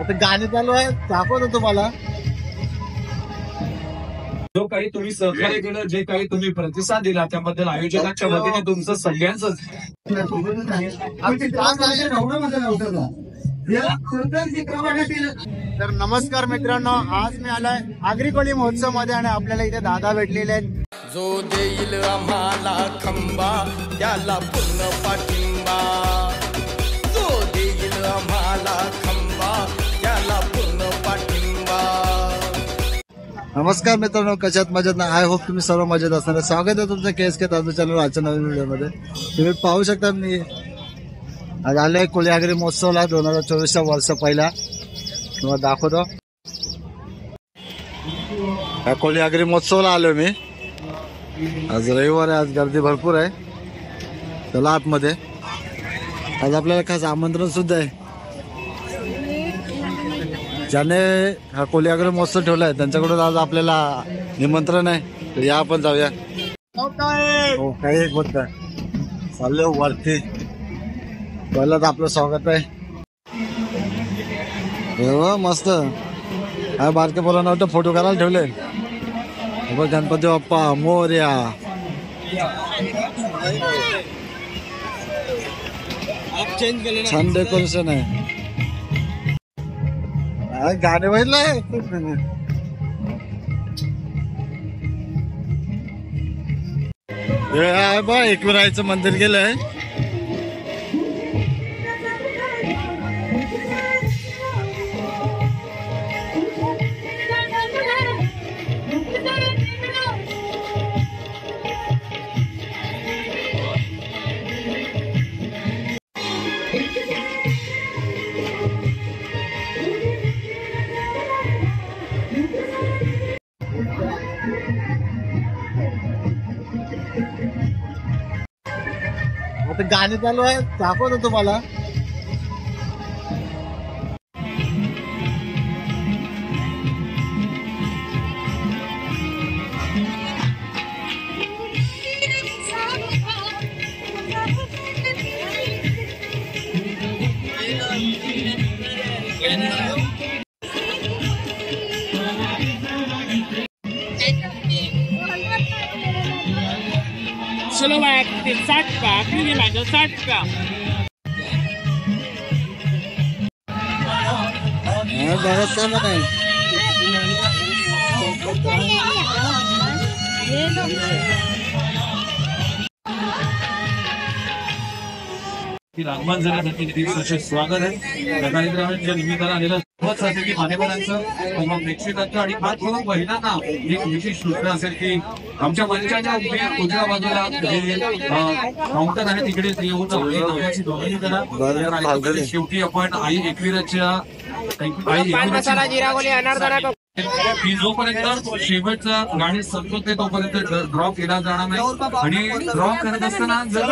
आता गाणी चालू आहे, दाखवतो तुम्हाला. जो काही तुम्ही सहकार्य केलं, जे काही तुम्ही प्रतिसाद दिला त्याबद्दल आयोजकांच्या वतीने तुमचं सगळ्यांचं. तर नमस्कार मित्रांनो, आज मी आलोय आगरी कोळी महोत्सव मध्ये आणि आपल्याला इथे दादा भेटलेले आहेत. जो देईल आम्हाला खंबा त्याला पूर्ण पाठिंबा, जो देईल आम्हाला खंबा त्याला पूर्ण पाठिंबा. नमस्कार मित्रांनो, कशात मजेत ना? आय होप तुम्ही सर्व मजेत असणार. स्वागत आहे तुमचं KSK तांदूळ चॅनल आजच्या नवीन व्हिडिओमध्ये. तुम्ही पाहू शकता मी आज आलोय कोळी आगरी महोत्सवला 2024च्या वर्ष पहिला. तुम्हाला दाखवतो कोळी आगरी महोत्सवला आलोय मी. आज रविवार आहे, आज गर्दी भरपूर आहे. चला आतमध्ये. आज आपल्याला खास आमंत्रण सुद्धा आहे. ज्याने हा कोळी आगरी महोत्सव ठेवलाय त्यांच्याकडून आज आपल्याला निमंत्रण आहे. तर या आपण जाऊया. हो काही एक बोलत चाललो वरती. पहिलाच आपलं स्वागत आहे. हो मस्त. हा बारके पोरांना वाटतं फोटो करायला ठेवले. गणपती बाप्पा मोरया. छान डेकोरेशन आहे. गाणे बघितलंय बा. एकविरायचं मंदिर गेलंय. आता गाणी चालू आहे, दाखवतो तुम्हाला. Solo vai a sacca, quindi mangio sacca. बरंच काम नाही. आगमन झाल्यासाठी दिवसाचे स्वागत आहे. या कार्यक्रमाच्या निमित्तानं आलेलं सर्व मान्यवरांचं, सर्व प्रेक्षकांचं आणि आज म्हणून महिलांना एक विशेष सूचना असेल की आमच्या मंचाच्या उजव्या बाजूला काउंटर आहे, तिकडे येऊन नावाची नोंदणी करा. शेवटी आपण आई एकविराच्या की जोपर्यंत शेवटचा गाणी संपते तोपर्यंत ड्रॉ केला जाणार नाही. आणि ड्रॉ करत असताना जर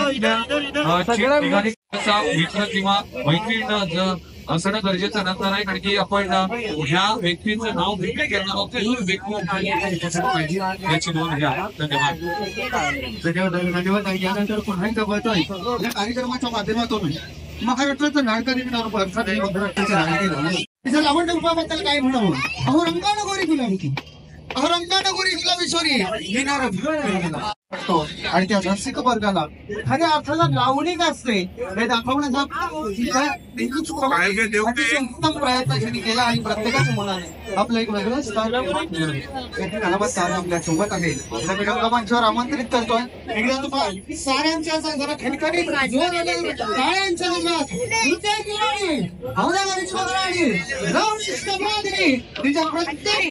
मित्र किंवा मैत्रीण जर असणं गरजेचं नसणार आहे, कारण की आपण ह्या व्यक्तीचं नाव देखील घेणार आहोत. याची नोंद घ्या. धन्यवाद. यानंतर पुन्हा एकदा बघतोय या कार्यक्रमाच्या माध्यमातून महाराष्ट्राचं नाटकाने लावण रूपाबद्दल काय म्हणावं. अहो रंगानं गोरी गुलाबी, अहो रंगानं गोरी गुलाबी सॉरी येणारा आणि त्या रसिक वर्गाला खऱ्या अर्थाला लावणीक असते हे दाखवण्याचा उत्तम प्रयत्न त्यांनी केला. आणि प्रत्येकाच्या मनाने आपलं एक वेगळं स्थान आपल्या सोबत आहे. मंचावर आमंत्रित करतोय. एकदा तुम्हाला साऱ्यांच्या जरा खणखणीत टाळ्यांच्या तिच्या प्रत्येक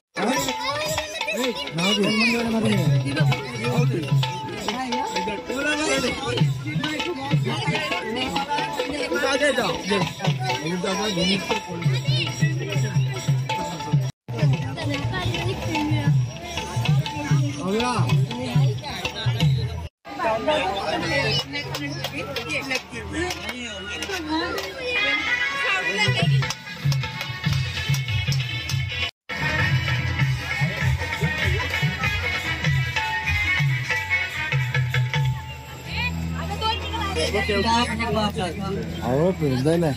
अहो फिरतोय ना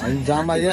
आणि जाम आहे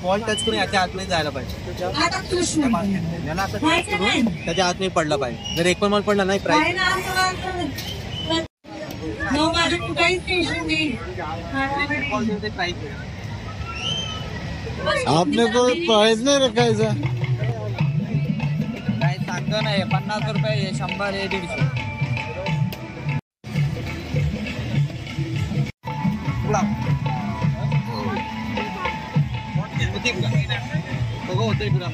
बॉल टच करून याच्या आतमध्ये जायला पाहिजे, याला असं टच करून त्याच्या आतमध्ये पडला पाहिजे. जर एक पण बॉल पडला नाही प्राईज आपने तो प्राइस नाही रखायचा. प्राईज सांगतो नाही. 50 रुपये, 100, 150. होतोय पुरा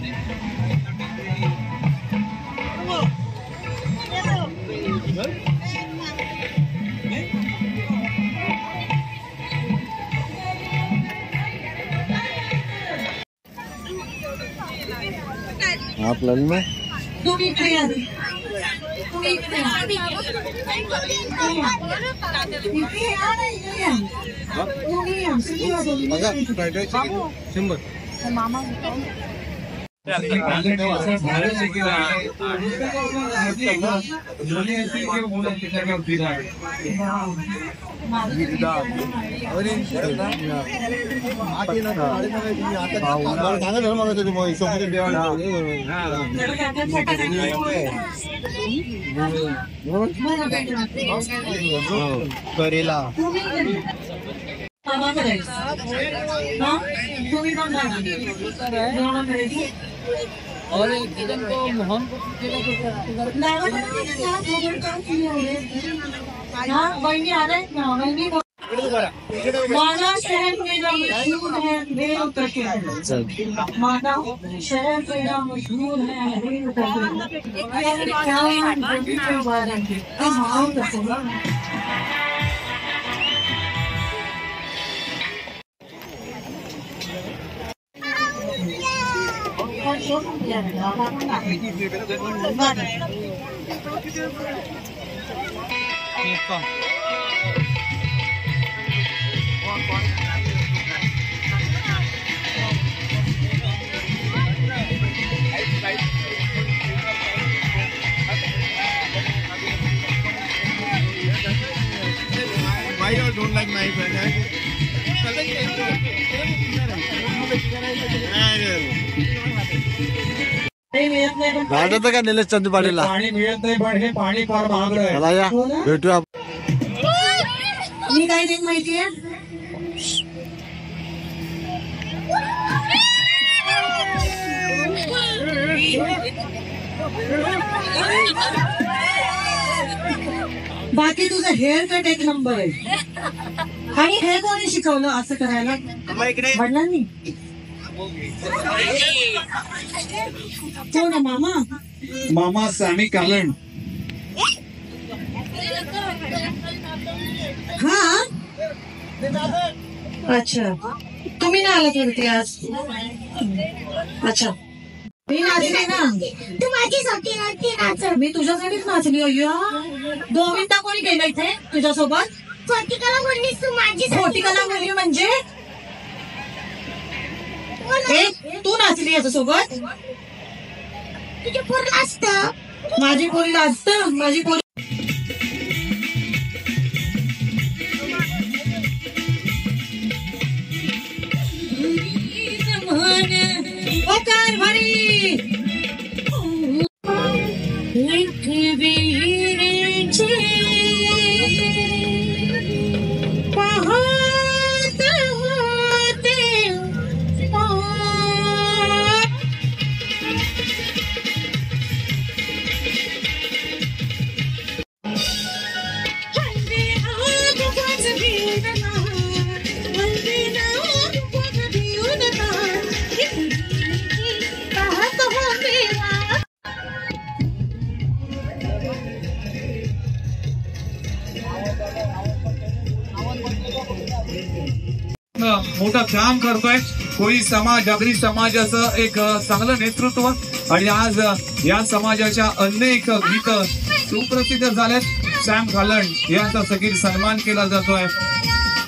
आपल्याला ना करेला और इधर को मोहन को माना शहर मेरा मशहूर है रेल तक माना शहर मेरा मशहूर है रेल तक. Why you don't like my friend? वाटत का निलेश चंदू पाटीलला पाणी मिळत नाही, पण हे पाणी फार महागड आहे. चला या भेटूया. मी काय देईन माहितीये, बाकी तुझं हेअर कट एक नंबर आहे. आणि हे कोणी शिकवलं असं करायला? वडिलांनी. कोण मामा? मामा सॅमी कॅलन. हा अच्छा, तुम्ही ना आलात वरती आज. अच्छा, मी नाचली ना. तू माझ्यासाठी नाच. मी तुझ्यासाठीच नाचली. अय्या, गोविंदा कोणी केलं इथे तुझ्यासोबत? खोटी कला बोललीस तू माझी. खोटी कला बोलली म्हणजे तू नाचली याच्यासोबत? तुझे पूर्ण असतं. माझी पोरी असतं माझी पोरी मोठं काम करतोय. कोळी समाज आगरी समाजाचं एक चांगलं नेतृत्व आणि आज या समाजाच्या अनेक गीत सुप्रसिद्ध झालेत. सॅम खालंड यांचा सगळी सन्मान केला जातोय.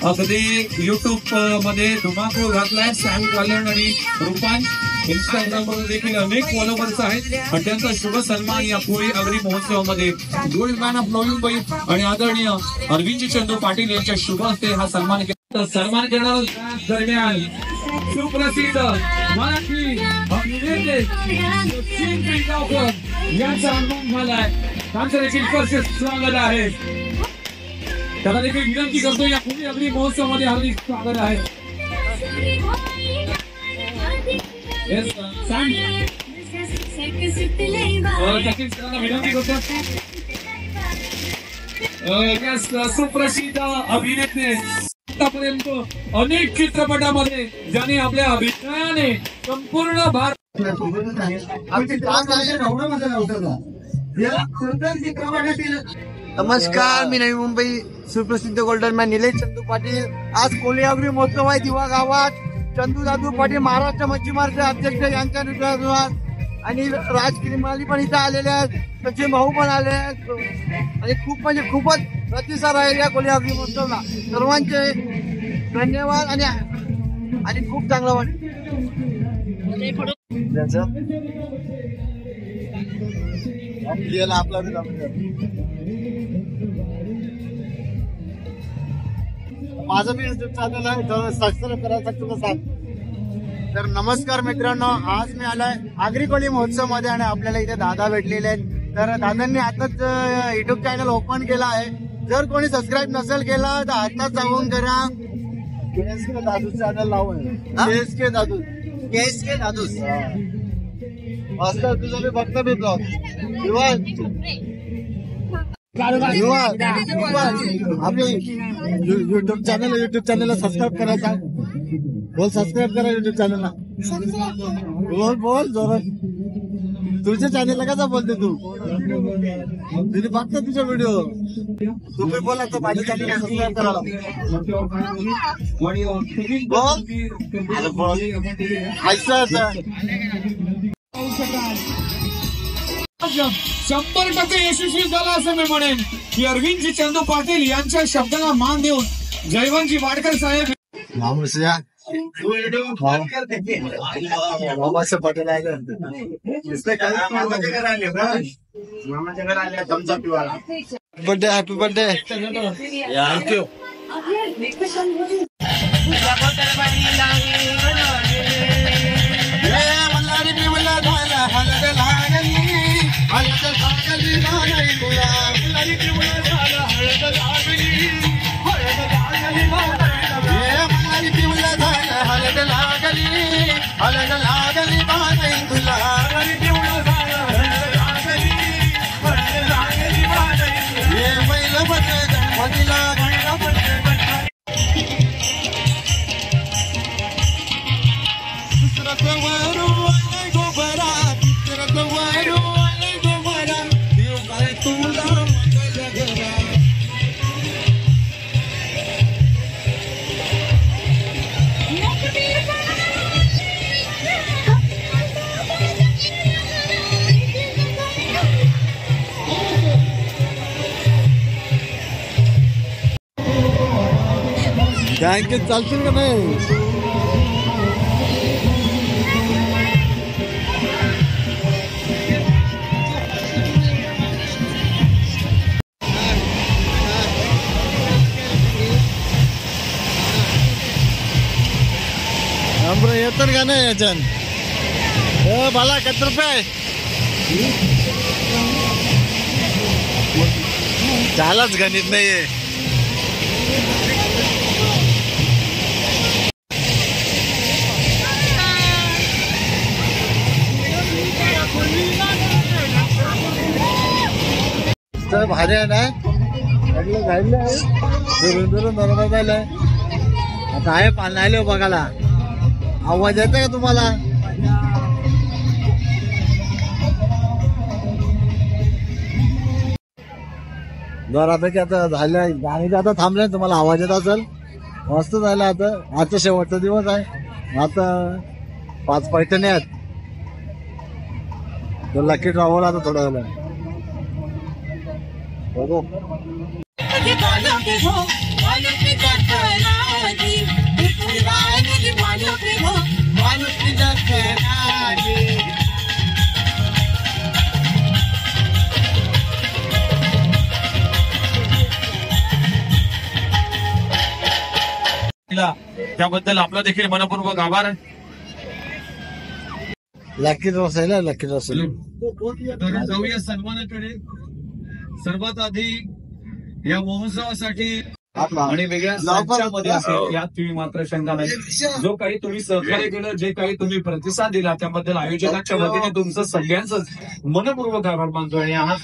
अगदी युट्यूब मध्ये धुमाकूळ घातलाय सॅम खालंड आणि रुपान. इंस्टाग्राम वर देखील अनेक फॉलोवर्स आहेत आणि त्यांचा शुभ सन्मान या कोळी आगरी महोत्सवामध्ये गोल्ड मॅन ऑफ नोव्हेंबर आणि आदरणीय अरविंद चंद्र पाटील यांच्या शुभ हस्ते हा सन्मान केला. सन्मान करणार दरम्यान सुप्रसिद्ध मराठी अभिनेते सचिन पिंगावकर यांचा आगमन झालाय. त्यांचं देखील स्वागत आहे. त्याला देखील विनंती करतो या कोळी आगरी महोत्सवामध्ये हार्दिक स्वागत आहे. विनंती करतो सुप्रसिद्ध अभिनेते आतापर्यंत अनेक चित्रपटामध्ये ज्याने आपल्या अभिनयाने संपूर्ण भारत नमस्कार, मी नवी मुंबई सुप्रसिद्ध गोल्डन मॅन निलेश चंदू पाटील. आज कोळी आगरी महोत्सव आहे दिवा गावात. चंदू दादू पाटील महाराष्ट्र मच्छीमारचे अध्यक्ष यांच्या नेतृत्वात आणि राजकिरीमाली पण इथे आलेले आहेत. त्याचे भाऊ पण आले आहेत आणि खूप म्हणजे खूपच प्रतिसाद आहे या कोळी आगरी महोत्सवला. सर्वांचे धन्यवाद आणि खूप चांगलं वाटतं. आपला माझं मी युट्यूब चॅनल आहे, सबस्क्राईब करायचं तुला सांग. तर नमस्कार मित्रांनो, आज मी आलोय आगरी कोळी महोत्सव मध्ये आणि आपल्याला इथे दादा भेटलेले आहेत. तर दादांनी आताच युट्यूब चॅनल ओपन केला आहे. जर कोणी सबस्क्राईब नसेल केला तर आताच जाऊन करा. KSK दादू चॅनल लावून KSK दादू मस्त तुझं मी बघतो मी ब्लॉग आपले युट्यूब चॅनलला सबस्क्राईब करायचा. बोल सबस्क्राईब करा युट्यूब चॅनलला. बोल जोरात. तुझ्या चॅनलला कसा बोलते तू? तिने बघतो तुझा व्हिडिओ. तुम्ही बोला तर माझ्या चॅनलला सबस्क्राईब करायला बोल. ऐसा 100% यशस्वी झाला असं मी म्हणेन की अरविंदजी चंदू पाटील यांच्या शब्दाला मान देऊन जयवंतजी वाडकर साहेब बर्थडे हॅपी बर्थडे. बँकेत चालतील का नाही? येतं का नाही याच्यान मला किती रुपये त्यालाच गणित नाहीये. भारी आहे ना जायला दुरून दुरून बरोबर जायलंय. आता आहे पाणी आले बघायला. आवाज येतो का तुम्हाला? बऱ्यापैकी आता झालं गाणी आता थांबले. तुम्हाला आवाज येत असेल. मस्त झालं. आता आजचा शेवटचा दिवस आहे. आता 5 पैठणी आहेत. तो लकी ड्रॉवर आता थोडा वेळ बघू. त्याबद्दल आपला देखील मनपूर्वक आभार. लकी ड्रॉ आहे ना. लकी ड्रॉ तर जाऊया सन्मानाकडे. सर्वात आधी या महोत्सवासाठी आणि वेगळ्या संचामध्ये असेल यात तुम्ही मात्र शंका नाही. जो काही तुम्ही सहकार्य केलं, जे काही तुम्ही प्रतिसाद दिला त्याबद्दल आयोजकांच्या वतीने तुमचं सगळ्यांचं मनपूर्वक आभार मानतो. आणि हा